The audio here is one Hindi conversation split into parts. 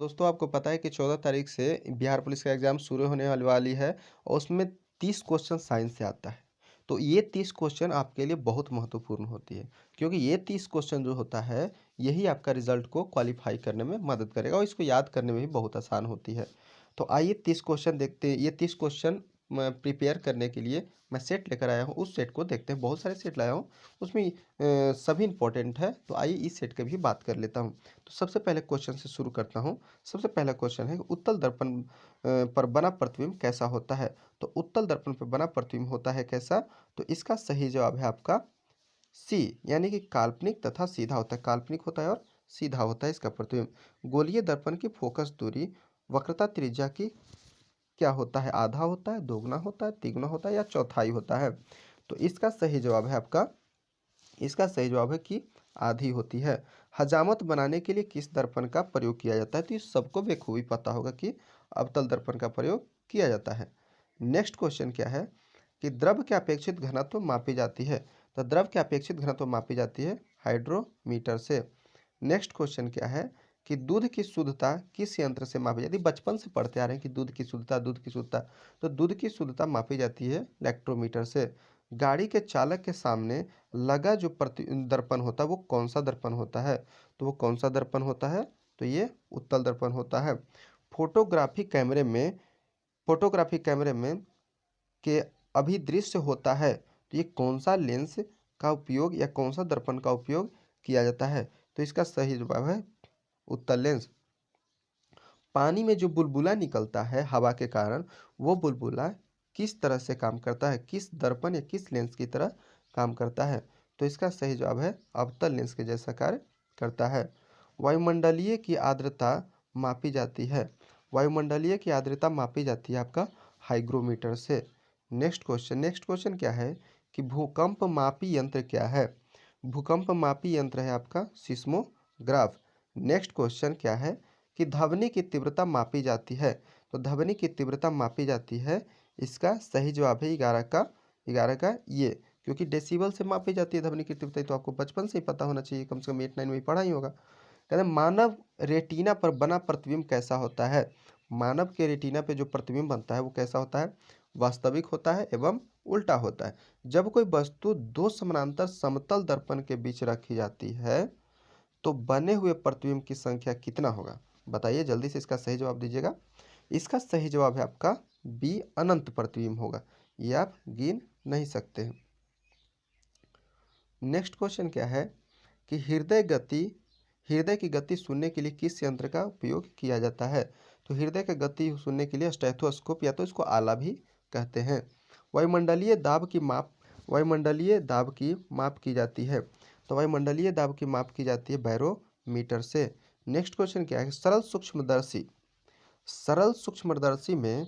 दोस्तों आपको पता है कि 14 तारीख से बिहार पुलिस का एग्ज़ाम शुरू होने वाली है और उसमें 30 क्वेश्चन साइंस से आता है। तो ये 30 क्वेश्चन आपके लिए बहुत महत्वपूर्ण होती है क्योंकि ये 30 क्वेश्चन जो होता है यही आपका रिज़ल्ट को क्वालिफ़ाई करने में मदद करेगा और इसको याद करने में भी बहुत आसान होती है। तो आइए 30 क्वेश्चन देखते हैं। ये 30 क्वेश्चन प्रिपेयर करने के लिए मैं सेट लेकर आया हूँ, उस सेट को देखते हैं। बहुत सारे सेट लाया हूँ, उसमें सभी इम्पोर्टेंट है। तो आइए इस सेट की भी बात कर लेता हूँ। तो सबसे पहले क्वेश्चन से शुरू करता हूँ। सबसे पहला क्वेश्चन है कि उत्तल दर्पण पर बना प्रतिबिंब कैसा होता है? तो उत्तल दर्पण पर बना प्रतिबिंब होता है कैसा? तो इसका सही जवाब है आपका सी, यानी कि काल्पनिक तथा सीधा होता है। काल्पनिक होता है और सीधा होता है इसका प्रतिबिंब। गोलीय दर्पण की फोकस दूरी वक्रता त्रिज्या की क्या होता है? आधा होता है, दोगुना होता है, तिगुना होता है या चौथाई होता है? तो इसका सही जवाब है आपका, इसका सही जवाब है कि आधी होती है। हजामत बनाने के लिए किस दर्पण का प्रयोग किया जाता है? तो इस सबको बखूबी पता होगा कि अवतल दर्पण का प्रयोग किया जाता है। नेक्स्ट क्वेश्चन क्या है कि द्रव के अपेक्षित घनत्व मापी जाती है? तो द्रव के अपेक्षित घनत्व मापी जाती है हाइड्रोमीटर से। नेक्स्ट क्वेश्चन क्या है कि दूध की शुद्धता किस यंत्र से मापी जाती है? बचपन से पढ़ते आ रहे हैं कि दूध की शुद्धता, दूध की शुद्धता। तो दूध की शुद्धता मापी जाती है लैक्टोमीटर से। गाड़ी के चालक के सामने लगा जो प्रति दर्पण होता है वो कौन सा दर्पण होता है? तो वो कौन सा दर्पण होता है? तो ये उत्तल दर्पण होता है। फोटोग्राफी कैमरे में फोटोग्राफी कैमरे में के अभिदृश्य होता है तो ये कौन सा लेंस का उपयोग या कौन सा दर्पण का उपयोग किया जाता है? तो इसका सही जवाब है उत्तल लेंस। पानी में जो बुलबुला निकलता है हवा के कारण, वो बुलबुला किस तरह से काम करता है? किस दर्पण या किस लेंस की तरह काम करता है? तो इसका सही जवाब है अवतल लेंस के जैसा कार्य करता है। वायुमंडलीय की आर्द्रता मापी जाती है। वायुमंडलीय की आर्द्रता मापी जाती है आपका हाइग्रोमीटर से। नेक्स्ट क्वेश्चन क्या है कि भूकंप मापी यंत्र क्या है? भूकंप मापी यंत्र है आपका सिस्मोग्राफ। नेक्स्ट क्वेश्चन क्या है कि ध्वनि की तीव्रता मापी जाती है? तो ध्वनि की तीव्रता मापी जाती है, इसका सही जवाब है 11 का ये, क्योंकि डेसिबल से मापी जाती है ध्वनि की तीव्रता। ये तो आपको बचपन से ही पता होना चाहिए, कम से कम 8 9 में पढ़ा ही होगा। कहते हैं मानव रेटिना पर बना प्रतिबिंब कैसा होता है? मानव के रेटिना पे जो प्रतिबिंब बनता है वो कैसा होता है? वास्तविक होता है एवं उल्टा होता है। जब कोई वस्तु दो समानांतर समतल दर्पण के बीच रखी जाती है तो बने हुए प्रतिबिंब की संख्या कितना होगा? बताइए जल्दी से, इसका सही जवाब दीजिएगा। इसका सही जवाब है आपका बी, अनंत प्रतिबिंब होगा। ये आप गिन नहीं सकते हैं। नेक्स्ट क्वेश्चन क्या है कि हृदय की गति सुनने के लिए किस यंत्र का उपयोग किया जाता है? तो हृदय की गति सुनने के लिए स्टेथोस्कोप या तो इसको आला भी कहते हैं। वायुमंडलीय दाब की माप वायुमंडलीय दाब की माप की जाती है। तो वायुमंडलीय दाब की माप की जाती है बैरोमीटर से। नेक्स्ट क्वेश्चन क्या है? सरल सूक्ष्मदर्शी में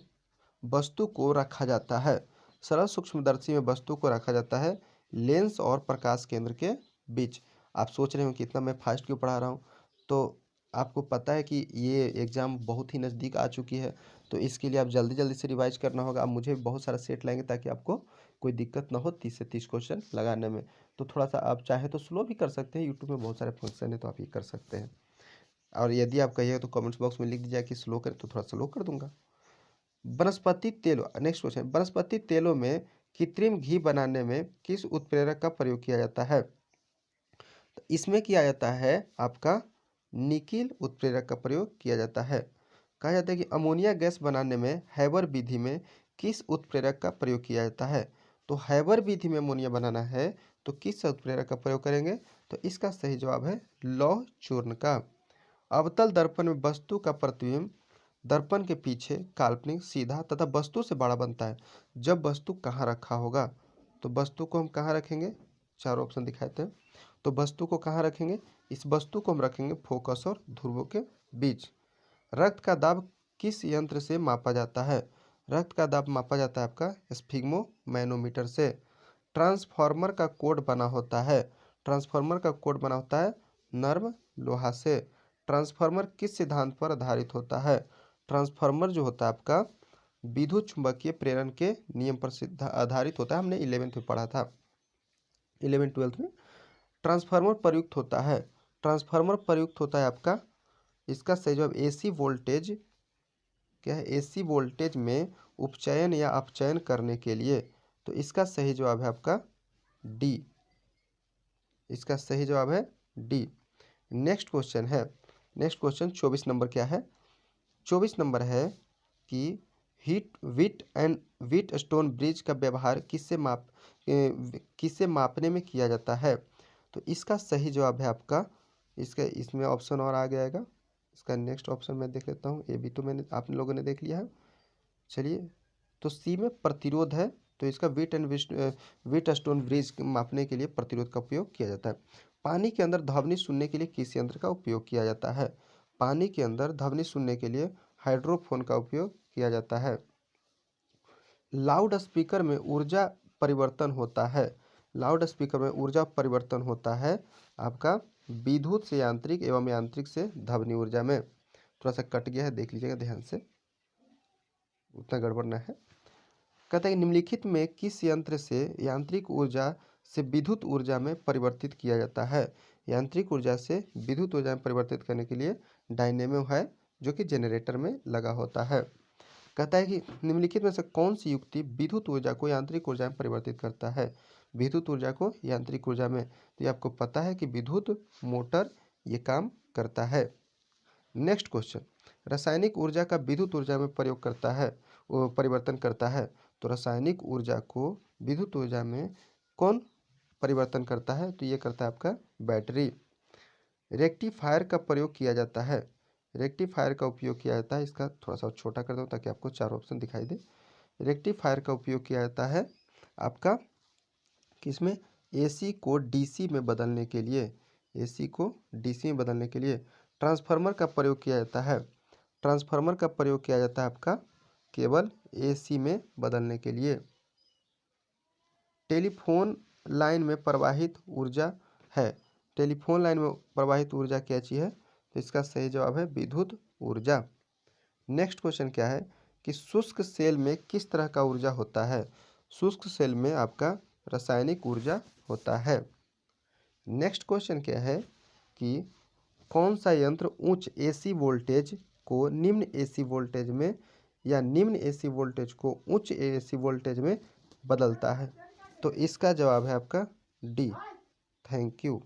वस्तु को रखा जाता है। सरल सूक्ष्मदर्शी में वस्तु को रखा जाता है लेंस और प्रकाश केंद्र के बीच। आप सोच रहे हो कि इतना मैं फास्ट क्यों पढ़ा रहा हूँ? तो आपको पता है कि ये एग्ज़ाम बहुत ही नज़दीक आ चुकी है, तो इसके लिए आप जल्दी जल्दी से रिवाइज करना होगा। अब मुझे बहुत सारा सेट लाएंगे ताकि आपको कोई दिक्कत ना हो 30 से 30 क्वेश्चन लगाने में। तो थोड़ा सा आप चाहे तो स्लो भी कर सकते हैं, यूट्यूब में बहुत सारे फंक्शन है तो आप ये कर सकते हैं। और यदि आप कहिएगा तो कमेंट्स बॉक्स में लिख दीजिए कि स्लो करें तो थोड़ा स्लो कर दूंगा। वनस्पति तेलों नेक्स्ट क्वेश्चन, वनस्पति तेलों में कृत्रिम घी बनाने में किस उत्प्रेरक का प्रयोग किया जाता है? तो इसमें किया जाता है आपका निकिल उत्प्रेरक का प्रयोग किया जाता है। कहा जाता है कि अमोनिया गैस बनाने में हैबर विधि में किस उत्प्रेरक का प्रयोग किया जाता है? तो हैबर विधि में अमोनिया बनाना है तो किस उत्प्रेरक का प्रयोग करेंगे? तो इसका सही जवाब है लौह चूर्ण का। अवतल दर्पण में वस्तु का प्रतिबिंब दर्पण के पीछे काल्पनिक, सीधा तथा वस्तु से बड़ा बनता है जब वस्तु कहाँ रखा होगा? तो वस्तु को हम कहाँ रखेंगे? चार ऑप्शन दिखाए थे। तो वस्तु को कहाँ रखेंगे? इस वस्तु को हम रखेंगे फोकस और ध्रुवों के बीच। रक्त का दाब किस यंत्र से मापा जाता है? रक्त का दाब मापा जाता है आपका स्फिग्मोमैनोमीटर से। ट्रांसफार्मर का कोड बना होता है ट्रांसफार्मर का कोड बना होता है नर्म लोहा से। ट्रांसफार्मर किस सिद्धांत पर आधारित होता है? ट्रांसफार्मर जो होता है आपका विद्युत चुम्बकीय प्रेरण के नियम पर आधारित होता है। हमने 11th में पढ़ा था, 11 12 में। ट्रांसफार्मर प्रयुक्त होता है आपका इसका सही जवाब एसी वोल्टेज क्या है, एसी वोल्टेज में उपचयन या अपचयन करने के लिए। तो इसका सही जवाब है आपका डी। इसका सही जवाब है डी। नेक्स्ट क्वेश्चन है, नेक्स्ट क्वेश्चन 24 नंबर क्या है, 24 नंबर है कि heat wit and Wheatstone bridge का व्यवहार किससे मापने में किया जाता है। तो इसका सही जवाब है आपका, इसका इसमें ऑप्शन और आ जाएगा। इसका नेक्स्ट ऑप्शन मैं देख लेता हूँ, ए बी तो मैंने आप लोगों ने देख लिया है। चलिए, तो सी में प्रतिरोध है, तो इसका विट स्टोन ब्रिज मापने के लिए प्रतिरोध का उपयोग किया जाता है। पानी के अंदर ध्वनि सुनने के लिए किस यंत्र का उपयोग किया जाता है। पानी के अंदर ध्वनि सुनने के लिए हाइड्रोफोन का उपयोग किया जाता है। लाउड स्पीकर में ऊर्जा परिवर्तन होता है, लाउड स्पीकर में ऊर्जा परिवर्तन होता है आपका विद्युत से यांत्रिक एवं यांत्रिक से ध्वनि ऊर्जा में। थोड़ा सा कट गया है, देख लीजिएगा ध्यान से, उतना गड़बड़ ना है। कहता है कि निम्नलिखित में किस यंत्र से यांत्रिक ऊर्जा से विद्युत ऊर्जा में परिवर्तित किया जाता है। यांत्रिक ऊर्जा से विद्युत ऊर्जा में परिवर्तित करने के लिए डायनेमो है, जो कि जनरेटर में लगा होता है। कहता है कि निम्नलिखित में से कौन सी युक्ति विद्युत ऊर्जा को यांत्रिक ऊर्जा में परिवर्तित करता है। विद्युत ऊर्जा को यांत्रिक ऊर्जा में, तो ये आपको पता है कि विद्युत मोटर ये काम करता है। नेक्स्ट क्वेश्चन, रासायनिक ऊर्जा का विद्युत ऊर्जा में प्रयोग करता है, वो परिवर्तन करता है। तो रासायनिक ऊर्जा को विद्युत ऊर्जा में कौन परिवर्तन करता है, तो ये करता है आपका बैटरी। रेक्टिफायर का प्रयोग किया जाता है, रेक्टिफायर का उपयोग किया जाता है, इसका थोड़ा सा छोटा कर दूँ ताकि आपको चार ऑप्शन दिखाई दे। रेक्टिफायर का उपयोग किया जाता है आपका किसमें, एसी को डीसी में बदलने के लिए, एसी को डीसी में बदलने के लिए। ट्रांसफार्मर का प्रयोग किया जाता है, ट्रांसफार्मर का प्रयोग किया जाता है आपका केवल एसी में बदलने के लिए। टेलीफोन लाइन में प्रवाहित ऊर्जा है, टेलीफोन लाइन में प्रवाहित ऊर्जा क्या चीज़ है, तो इसका सही जवाब है विद्युत ऊर्जा। नेक्स्ट क्वेश्चन क्या है कि शुष्क सेल में किस तरह का ऊर्जा होता है। शुष्क सेल में आपका रासायनिक ऊर्जा होता है। नेक्स्ट क्वेश्चन क्या है कि कौन सा यंत्र उच्च एसी वोल्टेज को निम्न एसी वोल्टेज में या निम्न एसी वोल्टेज को उच्च एसी वोल्टेज में बदलता है। तो इसका जवाब है आपका डी। Thank you.